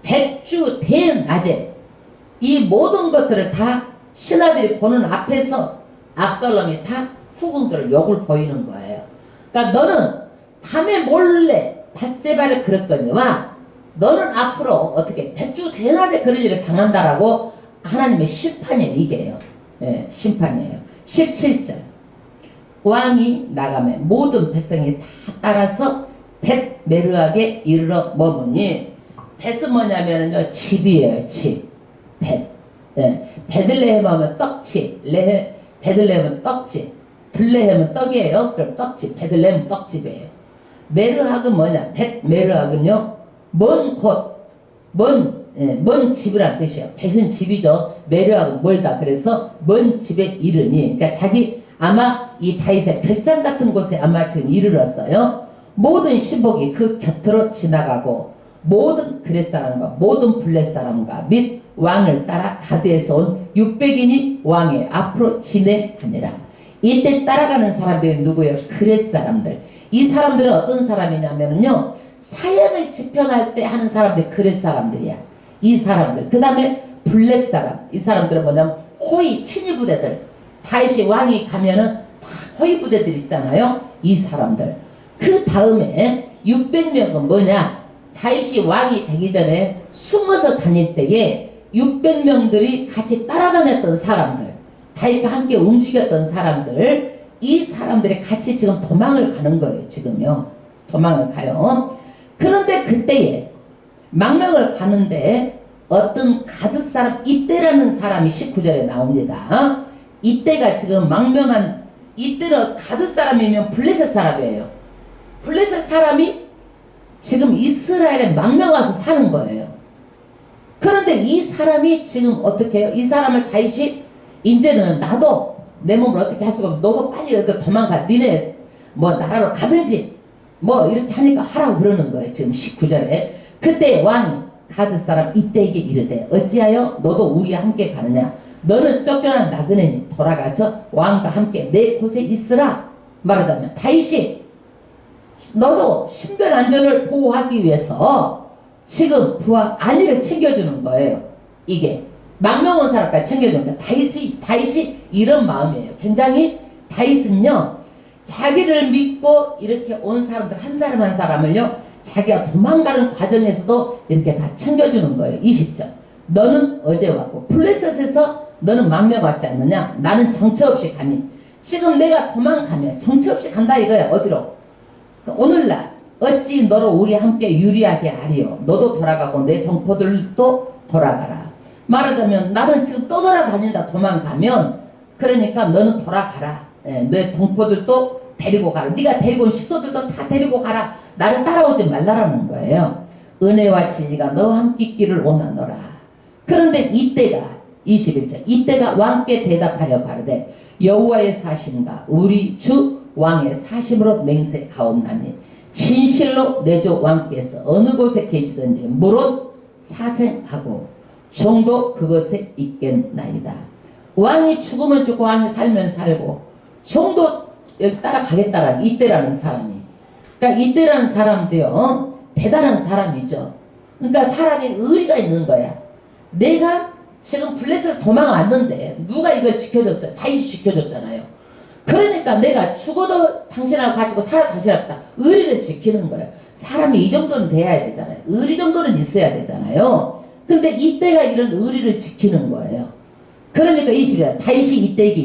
Speaker 1: 백주 대낮에 이 모든 것들을 다 신하들이 보는 앞에서 압살롬이 다 후궁들을 욕을 보이는 거예요. 그러니까 너는 밤에 몰래 밧세바를 그랬거니와 너는 앞으로 어떻게 백주 대낮에 그런 일을 당한다라고 하나님의 심판이에요. 이게요. 예, 심판이에요. 17절 왕이 나가매 모든 백성이 다 따라서 벳메르하게 이르러 머무니 벳은 뭐냐면요 집이에요. 집. 벳. 예. 베들레헴 하면 떡집. 베들레헴은 떡집. 들레헴은 떡이에요. 그럼 떡집. 베들레헴은 떡집이에요. 메르학은 뭐냐? 벳메르학은요 먼 곳, 먼 집이란 뜻이에요. 벳은 집이죠. 메르학은 멀다. 그래서 먼 집에 이르니, 그러니까 자기 아마 이 다윗의 별장 같은 곳에 아마 지금 이르렀어요. 모든 신복이 그 곁으로 지나가고 모든 그렛 사람과 모든 블렛 사람과 및 왕을 따라 가드에서 온 600인이 왕의 앞으로 진행하니라. 이때 따라가는 사람들이 누구예요? 그렛 사람들. 이 사람들은 어떤 사람이냐면요 사형을 집행할 때 하는 사람들 그렛 사람들이야. 이 사람들. 그 다음에 블렛 사람. 이 사람들은 뭐냐면 호위 친위 부대들. 다윗이 왕이 가면은 다 호위 부대들 있잖아요. 이 사람들. 그 다음에 600명은 뭐냐? 다윗이 왕이 되기 전에 숨어서 다닐 때에 600명들이 같이 따라다녔던 사람들, 다윗과 함께 움직였던 사람들, 이 사람들이 같이 지금 도망을 가는 거예요. 지금요. 도망을 가요. 그런데 그때에 망명을 가는데 어떤 가드 사람 이때라는 사람이 19절에 나옵니다. 이때가 지금 망명한 이때는 가드 사람이면 블레셋 사람이에요. 블레셋 사람이 지금 이스라엘에 망명 와서 사는 거예요. 그런데 이 사람이 지금 어떻게 해요? 이 사람을 다윗이 이제는 나도 내 몸을 어떻게 할 수가 없어. 너도 빨리 어디 도망가. 니네 뭐 나라로 가든지 뭐 이렇게 하니까 하라고 그러는 거예요. 지금 19절에. 그때 왕이 가드 사람 이때에게 이르되 어찌하여 너도 우리와 함께 가느냐. 너는 쫓겨난 나그네니 돌아가서 왕과 함께 내 곳에 있으라. 말하자면 다윗이 너도 신변 안전을 보호하기 위해서 지금 부하 안위를 챙겨주는 거예요. 이게 망명 온 사람까지 챙겨주는 거예요. 다윗이 이런 마음이에요. 굉장히 다윗은요 자기를 믿고 이렇게 온 사람들 한 사람 한 사람을요 자기가 도망가는 과정에서도 이렇게 다 챙겨주는 거예요. 20절 너는 어제 왔고 블레셋에서 너는 망명 왔지 않느냐. 나는 정처 없이 가니 지금 내가 도망가면 정처 없이 간다 이거야. 어디로? 오늘날 어찌 너로 우리 함께 유리하게 하리요. 너도 돌아가고 내 동포들도 돌아가라. 말하자면 나는 지금 또 돌아다닌다. 도망가면 그러니까 너는 돌아가라. 내 동포들도 데리고 가라. 네가 데리고 온 식소들도 다 데리고 가라. 나를 따라오지 말라라는 거예요. 은혜와 진리가 너와 함께 있기를 원하노라. 그런데 이때가 21절 이때가 왕께 대답하여 가로되 여호와의 사신과 우리 주 왕의 사심으로 맹세하옵나니 진실로 내 주 왕께서 어느 곳에 계시든지 무릇 사생하고 종도 그것에 있겠나이다. 왕이 죽으면 죽고 왕이 살면 살고 종도 여기 따라가겠다라는 이때라는 사람이. 그러니까 이때라는 사람도요 대단한 사람이죠. 그러니까 사람이 의리가 있는 거야. 내가 지금 블레셋에서 도망왔는데 누가 이걸 지켜줬어요? 다윗이 지켜줬잖아요. 그러니까 내가 죽어도 당신하고 가지고 살아 당신하고 의리를 지키는 거예요. 사람이 이 정도는 돼야 되잖아요. 의리 정도는 있어야 되잖아요. 근데 이때가 이런 의리를 지키는 거예요. 그러니까 20절 다윗이 이때에게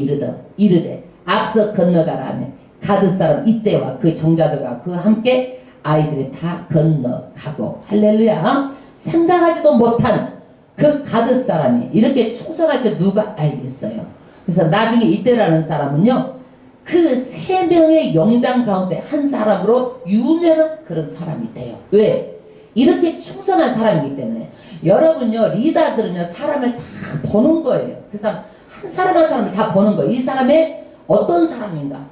Speaker 1: 이르되 앞서 건너가라며 가드 사람 이때와 그 정자들과 그 함께 아이들이 다 건너가고 할렐루야. 생각하지도 못한 그 가드 사람이 이렇게 충성할 줄 누가 알겠어요. 그래서 나중에 이때라는 사람은요 그 3명의 영장 가운데 한 사람으로 유명한 그런 사람이 돼요. 왜? 이렇게 충성한 사람이기 때문에. 여러분요 리더들은요 사람을 다 보는 거예요. 그래서 한 사람 한 사람을 다 보는 거예요. 이 사람의 어떤 사람인가 다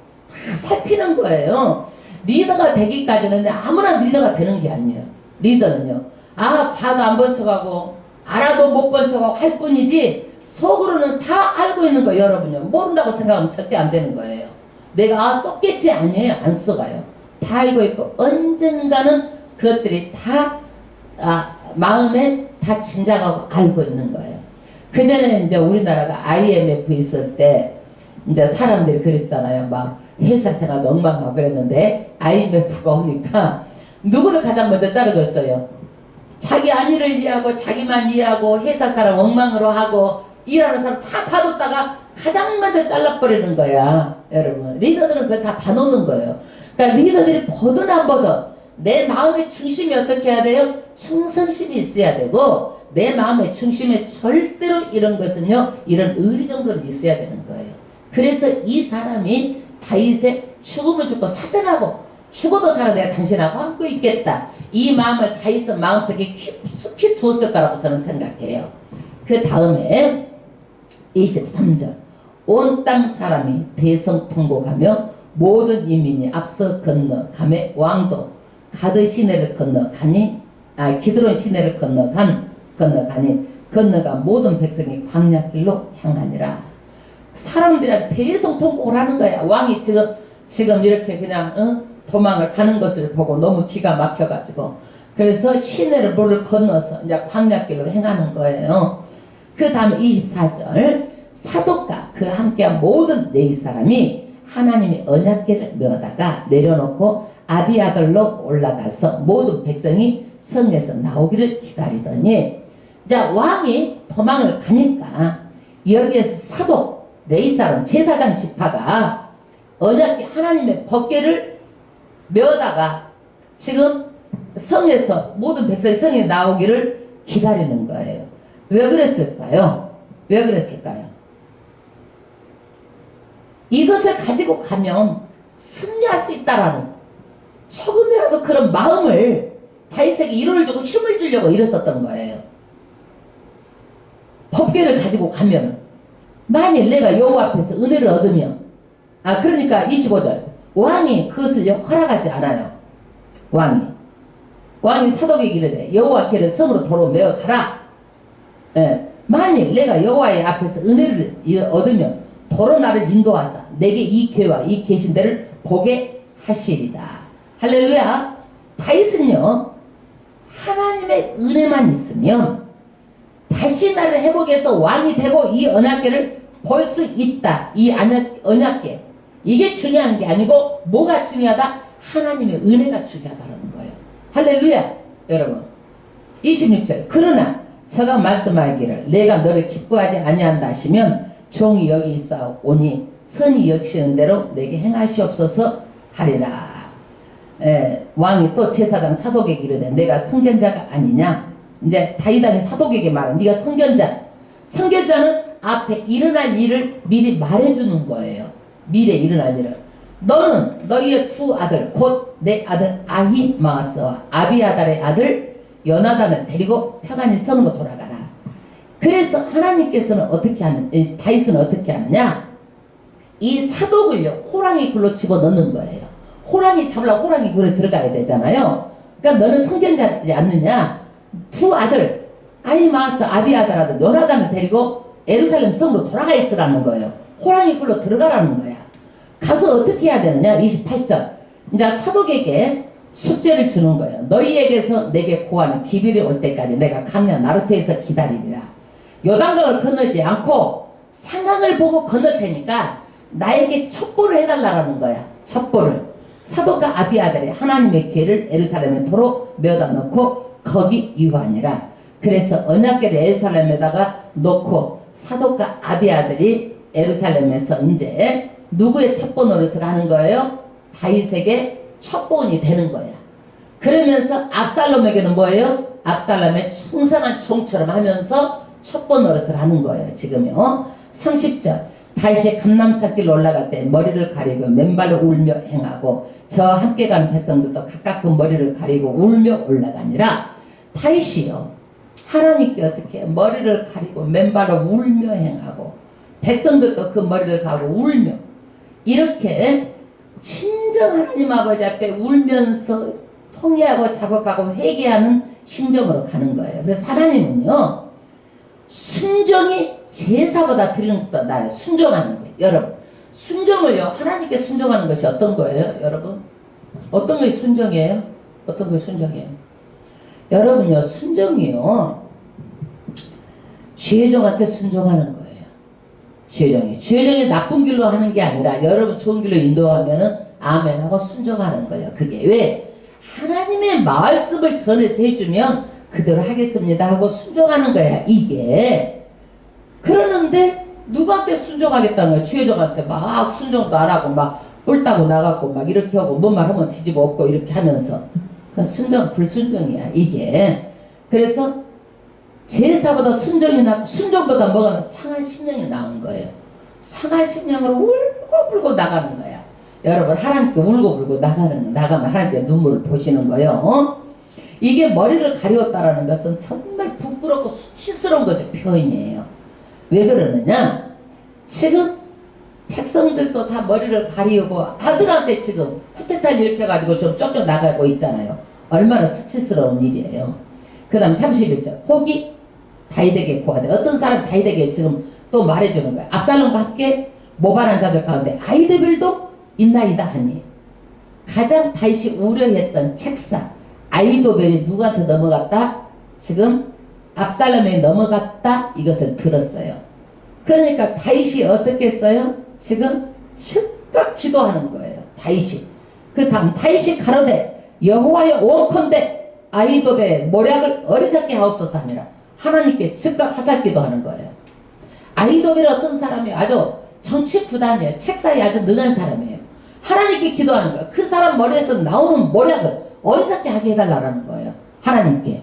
Speaker 1: 살피는 거예요. 리더가 되기까지는 아무나 리더가 되는 게 아니에요. 리더는요 봐도 안 본 척하고 알아도 못 본 척하고 할 뿐이지 속으로는 다 알고 있는 거예요. 여러분요 모른다고 생각하면 절대 안 되는 거예요. 내가 썩겠지 아니에요. 안 썩어요. 다 알고 있고 언젠가는 그것들이 다 마음에 다 짐작하고 알고 있는 거예요. 그전에 이제 우리나라가 IMF 있을 때 이제 사람들이 그랬잖아요. 막 회사 생활도 엉망하고 그랬는데 IMF가 오니까 누구를 가장 먼저 자르겠어요? 자기 안위를 이해하고 자기만 이해하고 회사 사람 엉망으로 하고 일하는 사람 다 봐뒀다가 가장 먼저 잘라버리는 거야. 여러분 리더들은 그걸 다 봐놓는 거예요. 그러니까 리더들이 보든 안 보든 내 마음의 중심이 어떻게 해야 돼요? 충성심이 있어야 되고 내 마음의 중심에 절대로 이런 것은요 이런 의리 정도는 있어야 되는 거예요. 그래서 이 사람이 다윗의 죽음을 죽고 사생하고 죽어도 살아 내가 당신하고 함께 있겠다 이 마음을 다윗은 마음속에 깊숙이 두었을 거라고 저는 생각해요. 그 다음에 23절 온 땅 사람이 대성통곡하며 모든 인민이 앞서 건너가매 왕도 가드 시내를 건너가니 기드론 시내를 건너가니 건너가 모든 백성이 광야길로 향하니라. 사람들이 대성통곡을 하는 거야. 왕이 지금 이렇게 그냥 도망을 가는 것을 보고 너무 기가 막혀가지고 그래서 시내를 물을 건너서 이제 광야길로 행하는 거예요. 그 다음에 24절 사독과 그 함께한 모든 레위 사람이 하나님의 언약궤를 메어다가 내려놓고 아비아들로 올라가서 모든 백성이 성에서 나오기를 기다리더니 자 왕이 도망을 가니까 여기에서 사독 레위 사람 제사장 지파가 언약궤 하나님의 법궤를 메어다가 지금 성에서 모든 백성이 성에 나오기를 기다리는 거예요. 왜 그랬을까요? 왜 그랬을까요? 이것을 가지고 가면 승리할 수 있다라는 조금이라도 그런 마음을 다윗에게 위로를 주고 힘을 주려고 일었었던 거예요. 법궤를 가지고 가면 만일 내가 여호와 앞에서 은혜를 얻으면 그러니까 25절 왕이 그것을 허락하지 않아요. 왕이 사독에게 이르되 여호와 궤를 성으로 도로 메어 가라. 만일 내가 여호와의 앞에서 은혜를 얻으면 도로 나를 인도하사 내게 이 궤와 이 계신 데를 보게 하시리다. 할렐루야. 다윗은요 하나님의 은혜만 있으면 다시 나를 회복해서 왕이 되고 이 언약궤를 볼 수 있다. 이 언약궤 이게 중요한 게 아니고 뭐가 중요하다? 하나님의 은혜가 중요하다는 거예요. 할렐루야. 여러분 26절 그러나 저가 말씀하기를 내가 너를 기뻐하지 아니한다 하시면 종이 여기 있사오니 선이 여기시는 대로 내게 행하시옵소서 하리라. 왕이 또 제사장 사독에게 이르되 내가 선견자가 아니냐. 이제 다윗왕이 사독에게 말은 네가 선견자는 앞에 일어날 일을 미리 말해주는 거예요. 미래 일어날 일을. 너는 너희의 두 아들 곧 내 아들 아히마아스와 아비아달의 아들 요나단을 데리고 평안히 성으로 돌아가라. 그래서 하나님께서는 다윗은 어떻게 하느냐? 이 사독을요 호랑이 굴로 집어넣는 거예요. 호랑이 잡으려고 호랑이 굴에 들어가야 되잖아요. 그러니까 너는 선견자지 않느냐? 두 아들 아히마아스 아비아달 아들 요나단을 데리고 예루살렘 성으로 돌아가 있으라는 거예요. 호랑이 굴로 들어가라는 거야. 가서 어떻게 해야 되느냐? 28절 이제 사독에게 숙제를 주는 거예요. 너희에게서 내게 고하는 기별이 올 때까지 내가 강야 나루트에서 기다리리라. 요단강을 건너지 않고 상황을 보고 건널 테니까 나에게 첩보를 해달라는 거야. 첩보를. 사도가 아비아들이 하나님의 궤를 예루살렘에 도로 메어다 놓고 거기 유하니라. 그래서 언약궤를 예루살렘에다가 놓고 사도가 아비아들이 예루살렘에서 이제 누구의 첩보 노릇을 하는 거예요? 다윗에게 첩보원이 되는 거야. 그러면서 압살롬에게는 뭐예요? 압살롬의 충성한 종처럼 하면서 첩보 노릇을 하는 거예요. 지금요. 30절 다윗이 감람산길 올라갈 때 머리를 가리고 맨발로 울며 행하고 저와 함께 가는 백성들도 각각 그 머리를 가리고 울며 올라가니라. 다윗이요 하나님께 어떻게 머리를 가리고 맨발로 울며 행하고 백성들도 그 머리를 가고 울며 이렇게 친정 하나님 아버지 앞에 울면서 통회하고 자복하고 회개하는 심정으로 가는 거예요. 그래서 하나님은요 순종이 제사보다 드리는 것보다 나아요. 순종하는 거예요. 여러분 순종을요 하나님께 순종하는 것이 어떤 거예요? 여러분 어떤 것이 순종이에요? 어떤 것이 순종이에요? 여러분요 순종이요 지혜종한테 순종하는 거예요. 지혜종이 나쁜 길로 하는 게 아니라 여러분 좋은 길로 인도하면은 아멘하고 순종하는 거예요. 그게 왜? 하나님의 말씀을 전해서 해주면 그대로 하겠습니다 하고 순종하는 거야. 이게 그러는데 누구한테 순종하겠다는 거야? 지혜종한테 막 순종도 안 하고 막 뿔따고 나가고 막 이렇게 하고 뭔 말 하면 뒤집어 엎고 이렇게 하면서 그 순종 불순종이야 이게. 그래서 제사보다 순종보다 뭐가 상한 심령이 나온 거예요. 상한 심령으로 울고불고 나가는 거야. 여러분 하나님께 울고불고 나가면 하나님께 눈물을 보시는 거예요. 이게 머리를 가리웠다라는 것은 정말 부끄럽고 수치스러운 것의 표현이에요. 왜 그러느냐? 지금 백성들도 다 머리를 가리우고 아들한테 지금 쿠데타를 일으켜가지고 좀 쫓겨나가고 있잖아요. 얼마나 수치스러운 일이에요. 그 다음 31절 혹이 다윗에게 고하되 어떤 사람 다윗에게 지금 또 말해주는 거야. 압살롬과 함께 모반한 자들 가운데 아히도벨도 있나이다 하니 가장 다윗이 우려했던 책사 아히도벨이 누구한테 넘어갔다? 지금 압살롬에 넘어갔다 이것을 들었어요. 그러니까 다윗이 어떻게 했어요? 지금 즉각 기도하는 거예요. 다윗이. 그 다음 다윗이 가로되 여호와여 원컨대 아히도벨의 모략을 어리석게 하옵소서 하니라. 하나님께 즉각 화살 기도하는 거예요. 아히도벨이 어떤 사람이에요? 아주 정치 구단이에요. 책사에 아주 능한 사람이에요. 하나님께 기도하는 거예요. 그 사람 머리에서 나오는 모략을 어리석게 하게 해달라는 거예요. 하나님께.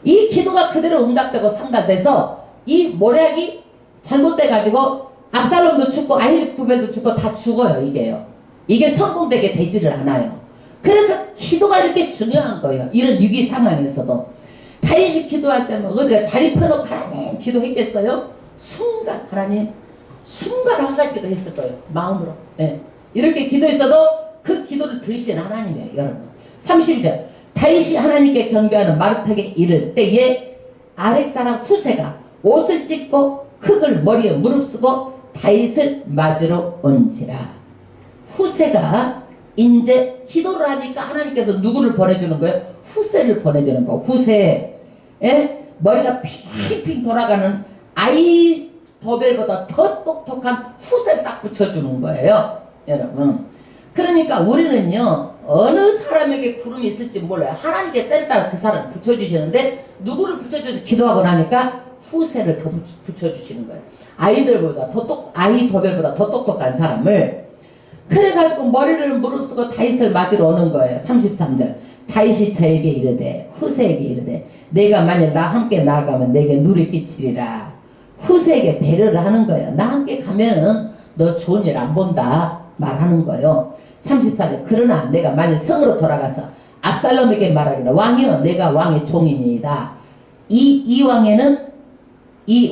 Speaker 1: 이 기도가 그대로 응답되고 상달돼서 이 모략이 잘못돼가지고 압살롬도 죽고 아히도벨도 죽고 다 죽어요. 이게요. 이게 성공되게 되지를 않아요. 그래서 기도가 이렇게 중요한 거예요. 이런 위기 상황에서도. 다윗이 기도할 때면 어디가 자리 펴놓고 하나님 기도했겠어요? 순간 하나님 순간 화살기도 했을 거예요. 마음으로. 네. 이렇게 기도했어도 그 기도를 들으시는 하나님이에요. 여러분 30절 다윗이 하나님께 경배하는 마르타게 이를 때에 아렉 사람 후세가 옷을 찢고 흙을 머리에 무릅쓰고 다윗을 맞으러 온지라. 후세가 이제 기도를 하니까 하나님께서 누구를 보내주는 거예요? 후세를 보내주는 거. 후세 머리가 핑핑 돌아가는 아히도벨보다 더 똑똑한 후세를 딱 붙여주는 거예요. 여러분 그러니까 우리는요 어느 사람에게 구름이 있을지 몰라요. 하나님께 때렸다가 그 사람 붙여주시는데 누구를 붙여주셔서 기도하고 나니까 후세를 더 붙여주시는 거예요. 아히도벨보다 더 똑똑한 사람을. 그래가지고 머리를 무릅쓰고 다윗을 맞으러 오는 거예요. 33절 다윗이 저에게 이르되 후세에게 이르되 내가 만일 나 함께 나아가면 내게 누리 끼치리라. 후세에게 배려를 하는 거예요. 나 함께 가면은 너 좋은 일 안 본다 말하는 거예요. 34절 그러나 내가 만일 성으로 돌아가서 압살롬에게 말하기를 왕이여 내가 왕의 종이니이다. 이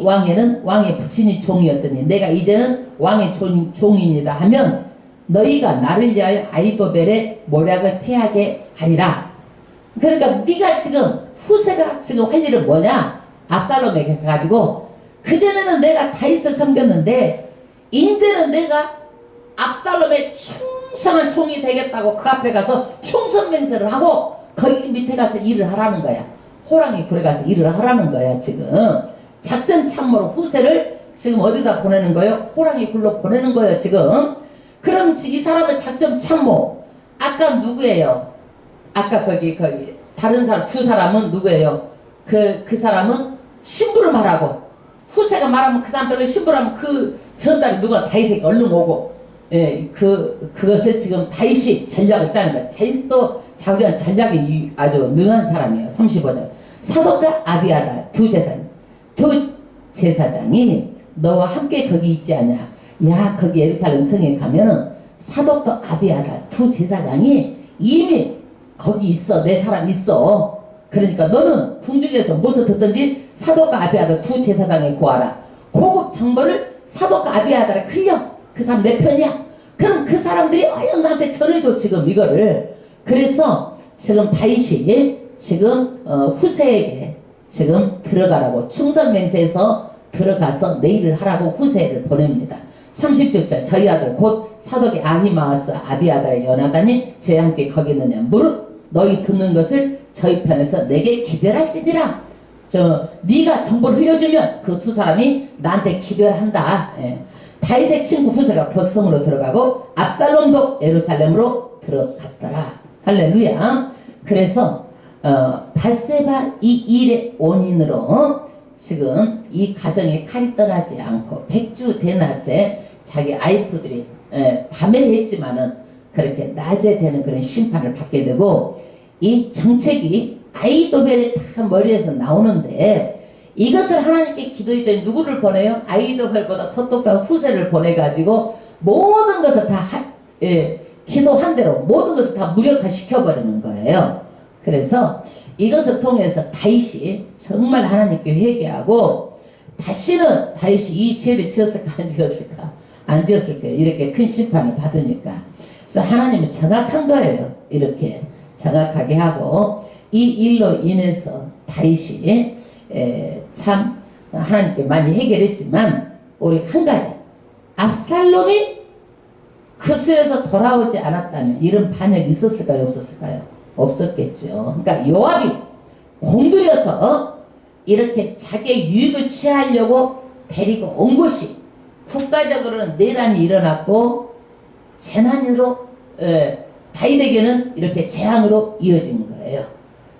Speaker 1: 왕에는 왕의 부친이 종이었더니 내가 이제는 왕의 종이니다 하면 너희가 나를 위하여 아히도벨의 모략을 패하게 하리라. 그러니까 네가 지금 후세가 지금 할 일은 뭐냐? 압살롬에게 가가지고 그전에는 내가 다윗을 섬겼는데 이제는 내가 압살롬의 충성한 총이 되겠다고 그 앞에 가서 충성 맹세를 하고 거기 밑에 가서 일을 하라는 거야. 호랑이 굴에 가서 일을 하라는 거야. 지금 작전 참모로 후세를 지금 어디다 보내는 거예요? 호랑이 굴로 보내는 거예요 지금. 그럼 이 사람의 작전 참모 아까 누구예요? 아까 거기 다른 사람 두 사람은 누구예요? 그 사람은 신부를 말하고 후세가 말하면 그 사람들은 신부라면 그 전달이 누가 다윗에게 얼른 오고 예, 그것을 지금 다윗이 전략을 짜는 거예요. 다윗도 자기가 전략이 아주 능한 사람이에요. 35절 사독과 아비아달 두 제사장이 너와 함께 거기 있지 않냐. 야 거기 예루살렘 성에 가면은 사독과 아비아달 두 제사장이 이미 거기 있어. 내 사람 있어. 그러니까 너는 궁중에서 무엇을 듣든지 사독과 아비아달 두 제사장에 구하라. 고급 정보를 사독과 아비아달에 흘려. 그 사람 내 편이야. 그럼 그 사람들이 얼른 나한테 전해줘 지금 이거를. 그래서 지금 다윗이 지금 후세에게 지금 들어가라고 충성맹세해서 들어가서 내일을 하라고 후세를 보냅니다. 30절 저희 아들 곧 사독의 아히마아스 아비아달의 요나단이 저희와 함께 거기 있느냐. 무릇 너희 듣는 것을 저희 편에서 내게 기별할지니라. 네가 정보를 흘려주면 그 두 사람이 나한테 기별한다. 예. 다윗의 친구 후세가 곧 성으로 들어가고 압살롬도 예루살렘으로 들어갔더라. 할렐루야. 그래서 밧세바 이 일의 원인으로 지금 이 가정에 칼이 떠나지 않고 백주 대낮에 자기 아이프들이 밤에 했지만은 그렇게 낮에 되는 그런 심판을 받게 되고 이 정책이 아히도벨의 다 머리에서 나오는데 이것을 하나님께 기도했더니 누구를 보내요? 아히도벨보다 더 똑똑한 후세를 보내가지고 모든 것을 다 기도한 대로 모든 것을 다 무력화시켜버리는 거예요. 그래서 이것을 통해서 다윗이 정말 하나님께 회개하고 다시는 다윗이 이 죄를 지었을까 안 지었을까 안 지었을까 이렇게 큰 심판을 받으니까. 그래서 하나님은 정확한 거예요. 이렇게 정확하게 하고 이 일로 인해서 다윗이 참 하나님께 많이 해결했지만 우리 한 가지 압살롬이 그 수에서 돌아오지 않았다면 이런 반역이 있었을까요? 없었을까요? 없었겠죠. 그러니까 요압이 공들여서 이렇게 자기의 유익을 취하려고 데리고 온 것이 국가적으로는 내란이 일어났고 재난으로 다윗에게는 이렇게 재앙으로 이어진 거예요.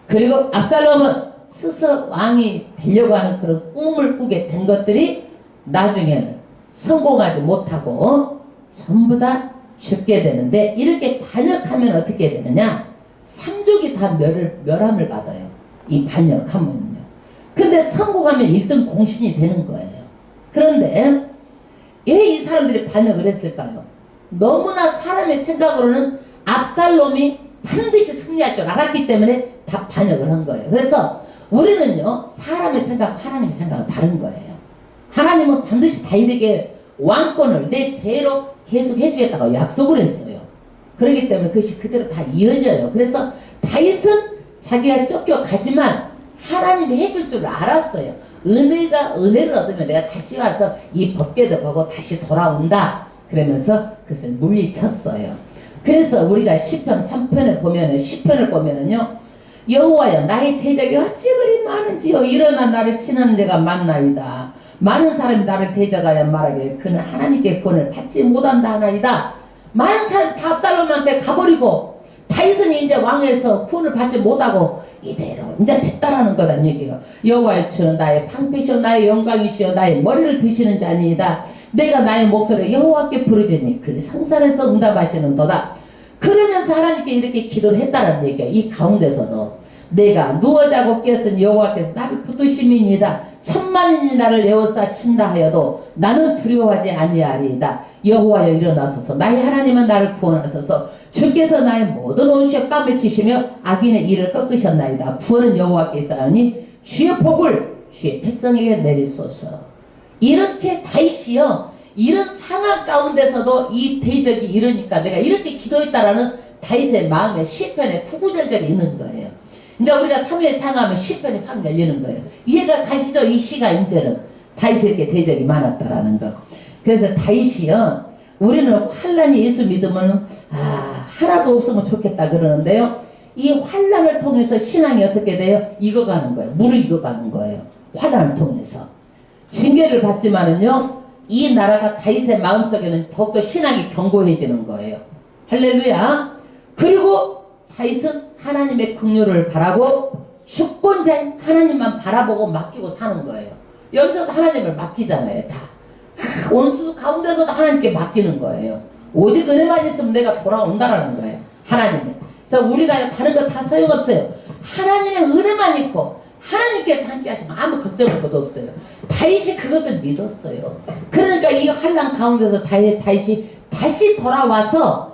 Speaker 1: 그리고 압살롬은 스스로 왕이 되려고 하는 그런 꿈을 꾸게 된 것들이 나중에는 성공하지 못하고 전부 다 죽게 되는데 이렇게 반역하면 어떻게 되느냐? 삼족이 다 멸함을 받아요. 이 반역하면요. 근데 성공하면 1등 공신이 되는 거예요. 그런데 왜 이 사람들이 반역을 했을까요? 너무나 사람의 생각으로는 압살롬이 반드시 승리할 줄 알았기 때문에 다 반역을 한 거예요. 그래서 우리는요 사람의 생각과 하나님의 생각은 다른 거예요. 하나님은 반드시 다윗에게 왕권을 내 대로 계속 해주겠다고 약속을 했어요. 그렇기 때문에 그것이 그대로 다 이어져요. 그래서 다윗은 자기가 쫓겨가지만 하나님이 해줄 줄 알았어요. 은혜를 얻으면 내가 다시 와서 이 법궤도 보고 다시 돌아온다. 그러면서 그것을 물리쳤어요. 그래서 우리가 시편 3편을 보면은요 여호와여 나의 대적이 어찌 그리 많은지요. 일어나 나를 치는 자가 많나이다. 많은 사람이 나를 대적하여 말하기를 그는 하나님께 구원을 받지 못한다 하나이다. 많은 사람이 다 압살롬한테 가버리고 다윗은 이제 왕에서 구원을 받지 못하고 이대로 이제 됐다라는 거란 얘기예요. 여호와의 주는 나의 방패시오 나의 영광이시오 나의 머리를 드시는 자니이다. 내가 나의 목소리를 여호와께 부르짖니 그 성산에서 응답하시는도다. 그러면서 하나님께 이렇게 기도를 했다는 얘기예요. 이 가운데서도 내가 누워 자고 깨었으니 여호와께서 나를 붙드심이니이다. 천만인이 나를 에워싸 친다 하여도 나는 두려워하지 아니하리이다. 여호와여 일어나소서 나의 하나님은 나를 구원하소서. 주께서 나의 모든 온수에 뺨을 치시며 악인의 일을 꺾으셨나이다. 구원은 여호와께서 하니 주의 복을 주의 백성에게 내리소서. 이렇게 다윗이요 이런 상황 가운데서도 이 대적이 이러니까 내가 이렇게 기도했다라는 다윗의 마음에 시편에 구구절절이 있는 거예요. 이제 우리가 3회 상하면 시편이 확 열리는 거예요. 이해가 가시죠? 이 시가 이제는 다윗이 이렇게 대적이 많았다라는 거. 그래서 다윗이요 우리는 환란이 예수 믿으면 하나도 없으면 좋겠다 그러는데요. 이 환란을 통해서 신앙이 어떻게 돼요? 익어가는 거예요. 물을 익어가는 거예요. 환란을 통해서. 징계를 받지만은요, 이 나라가 다윗의 마음속에는 더욱더 신앙이 견고해지는 거예요. 할렐루야. 그리고 다윗은 하나님의 긍휼을 바라고 주권자인 하나님만 바라보고 맡기고 사는 거예요. 여기서도 하나님을 맡기잖아요. 다 원수 가운데서도 하나님께 맡기는 거예요. 오직 은혜만 있으면 내가 돌아온다라는 거예요. 하나님의. 그래서 우리가 다른 거 다 소용없어요. 하나님의 은혜만 있고 하나님께서 함께 하시면 아무 걱정할 것도 없어요. 다윗이 그것을 믿었어요. 그러니까 이 환난 가운데서 다윗이 다시 돌아와서